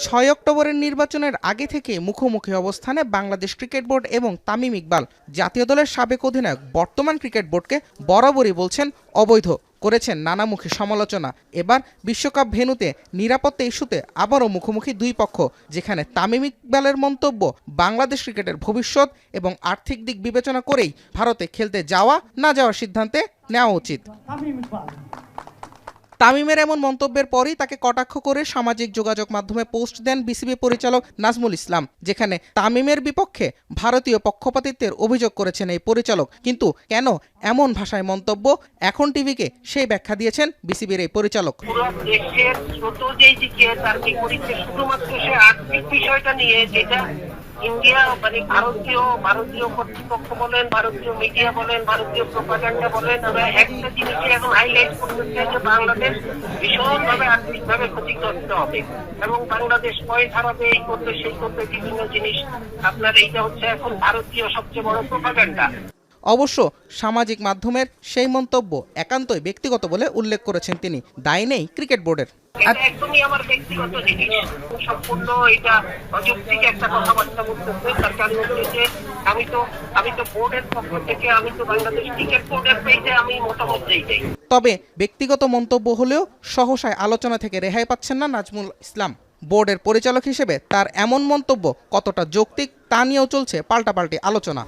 ৬ অক্টোবরের নির্বাচনের আগে থেকে মুখোমুখি অবস্থানে বাংলাদেশ ক্রিকেট বোর্ড এবং তামিম ইকবাল। জাতীয় দলের সাবেক অধিনায়ক বর্তমান ক্রিকেট বোর্ডকে বরাবরই বলছেন অবৈধ, করেছেন নানামুখী সমালোচনা। এবার বিশ্বকাপ ভেন্যুতে নিরাপত্তা ইস্যুতে আবারও মুখোমুখি দুই পক্ষ, যেখানে তামিম ইকবালের মন্তব্য বাংলাদেশ ক্রিকেটের ভবিষ্যৎ এবং আর্থিক দিক বিবেচনা করেই ভারতে খেলতে যাওয়া না যাওয়ার সিদ্ধান্তে নেওয়া উচিত। তামিমের এমন মন্তব্যের পরই তাকে কটাক্ষ করে সামাজিক যোগাযোগ মাধ্যমে পোস্ট দেন বিসিবি পরিচালক নাজমুল ইসলাম, যেখানে তামিমের বিপক্ষে ভারতীয় পক্ষপাতিত্বের অভিযোগ করেছেন এই পরিচালক। কিন্তু কেন এমন ভাষায় মন্তব্য, এখন টিভিকে সেই ব্যাখ্যা দিয়েছেন বিসিবির এই পরিচালক। ইন্ডিয়া মানে ভারতীয় কর্তৃপক্ষ বলেন, ভারতীয় মিডিয়া বলেন, ভারতীয় প্রোপাগান্ডা বলেন, একটা জিনিসই এখন হাইলাইট করতেছে যে বাংলাদেশ ভীষণভাবে আর্থিকভাবে ক্ষতিগ্রস্ত হবে এবং বাংলাদেশ পয়েন্ট হারাবে, এই করবে সেই করবে বিভিন্ন জিনিস। আপনার এইটা হচ্ছে এখন ভারতীয় সবচেয়ে বড় প্রোপাগান্ডা। অবশ্য সামাজিক মাধ্যমের সেই মন্তব্য একান্তই ব্যক্তিগত বলে উল্লেখ করেছেন তিনি। দায় নেই ক্রিকেট বোর্ডের। একদমই আমার ব্যক্তিগত জিনিস, সম্পূর্ণ এটা অযৌক্তিক একটা কথাবার্তা বলতেছে। তার কারণ হচ্ছে যে আমি তো বোর্ডের পক্ষ থেকে আমি তো বাংলাদেশ ক্রিকেট বোর্ডের পেজে আমি মতামত দিই। তবে ব্যক্তিগত মন্তব্য হলেও সহসায় আলোচনা থেকে রেহাই পাচ্ছেন না নাজমুল ইসলাম। বোর্ডের পরিচালক হিসেবে তার এমন মন্তব্য কতটা যৌক্তিক তা নিয়েও চলছে পাল্টাপাল্টি আলোচনা।